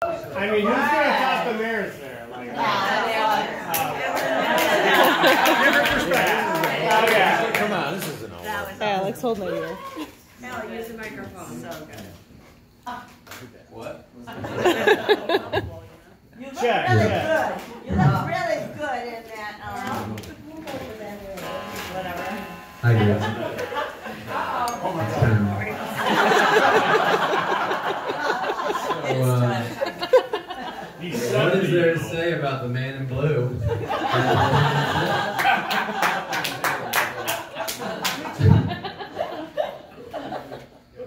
I mean, who's gonna top the mayor's there? Like, different perspective. Okay. Come on, this isn't over. Alex, hold my ear. Now use the microphone. So good. What? You look really good. You look really good in that. Whatever. I do. Oh my So, what is there to say about the man in blue?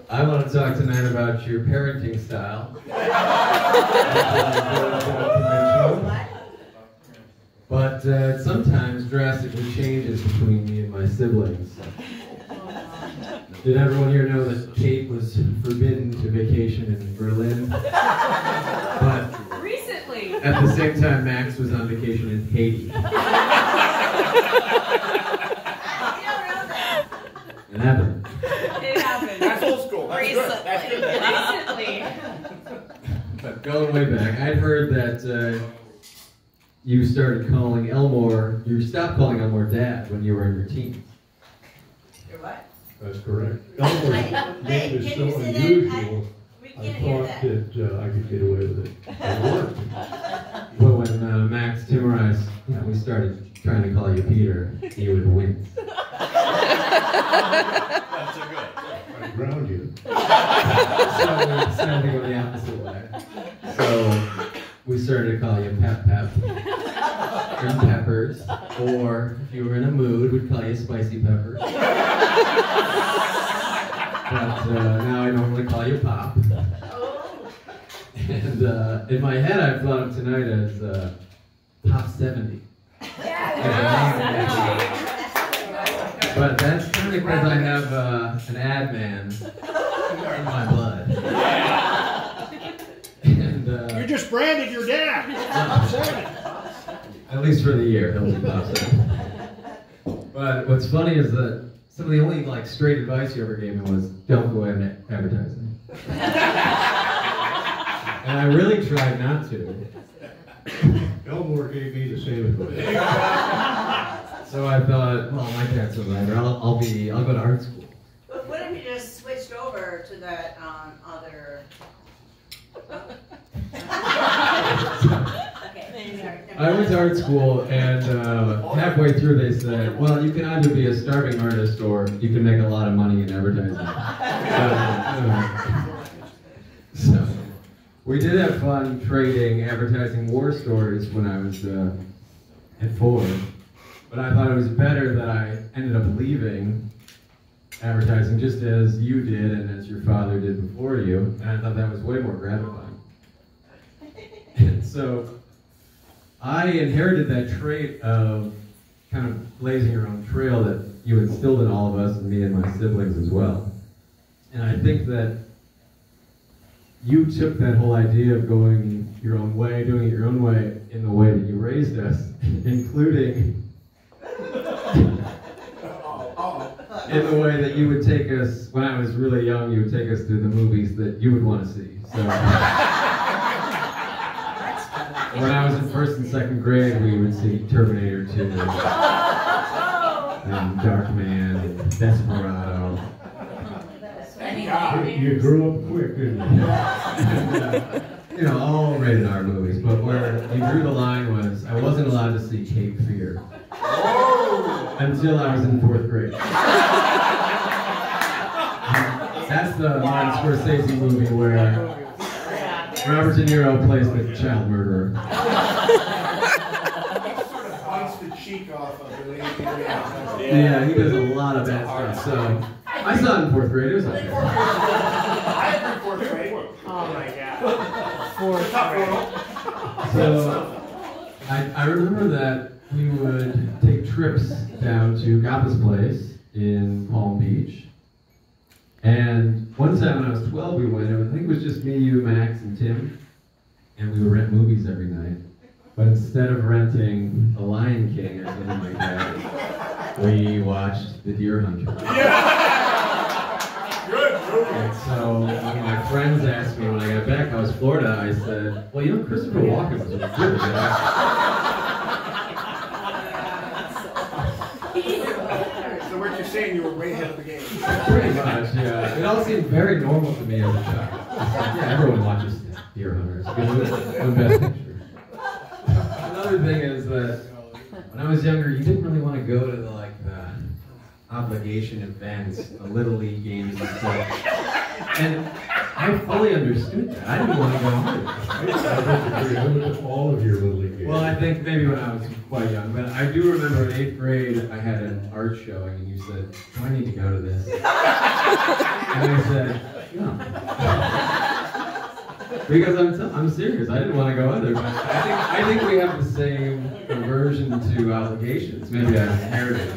I want to talk tonight about your parenting style. But it sometimes drastically changes between me and my siblings. Did everyone here know that Kate was forbidden to vacation in Berlin? But recently, at the same time, Max was on vacation in Haiti. It happened. it happened. That's old school. That's good. That's good. Recently. But going way back, I'd heard that you started calling Elmore, you stopped calling Elmore Dad when you were in your teens. You're what? That's correct. Elmore's name is so unusual, I thought that I could get away with it. It worked. But when Max Timmerized, we started trying to call you Peter, he would wince. That's a good. I ground you. So we decided to go the opposite way. So we started to call you Pep Pep, and Peppers, or if you were in a mood, we'd call you Spicy Peppers. But now I normally call you Pop. And in my head, I've thought of tonight as Pop 70. But that's kind of because I have an ad man in my blood. And, you just branded your dad. At least for the year, he'll be Pop 70. But what's funny is that some of the only straight advice you ever gave me was, don't go into advertising. And I really tried not to. Elmore gave me the same advice. So I thought, well, my dad's a writer. I'll go to art school. But what if you just switched over to that other? Okay. I went to art school, and halfway through they said, well, you can either be a starving artist or you can make a lot of money in advertising. So we did have fun trading advertising war stories when I was at Ford, but I thought it was better that I ended up leaving advertising just as you did and as your father did before you, and I thought that was way more gratifying. And so I inherited that trait of kind of blazing your own trail that you instilled in all of us, and me and my siblings as well. And I think that you took that whole idea of going your own way, doing it your own way, in the way that you raised us, including in the way that you would take us, when I was really young, you would take us to the movies that you would want to see. So when I was in first and second grade, we would see Terminator 2, and Darkman, and Desperado. You grew up quick, didn't you? And, all rated R movies, but where you drew the line was, I wasn't allowed to see Cape Fear. Until I was in 4th grade. That's the Martin Scorsese movie where Robert De Niro plays the child murderer. Bites the cheek off of it. Yeah, he does a lot of bad stuff. So I saw it in 4th grade. It was okay. I had 4th grade. Oh my God. So I remember that we would take trips down to Gappa's place in Palm Beach. And one time when I was 12, we went, I think it was just me, you, Max, and Tim, and we would rent movies every night. But instead of renting The Lion King or something like that, we watched The Deer Hunter. Yeah! Good, And so when my friends asked me when I got back how was Florida, I said, well, you know, Christopher Walken was really good. So what you're saying, you were way ahead of the game. Pretty much, yeah. It all seemed very normal to me as a child. Yeah, everyone watches Deer Hunter. It's a good movie. One best picture. Another thing is that when I was younger, you didn't really want to go to the obligation events, the Little League games and stuff. And I fully understood that. I didn't want to go either. I went to all of your Little League games. Well, I think maybe when I was quite young, but I do remember in 8th grade, I had an art showing, and you said, do I need to go to this? And I said, no. Because I'm serious. I didn't want to go either. But I think we have the same aversion to obligations. Maybe I inherited it.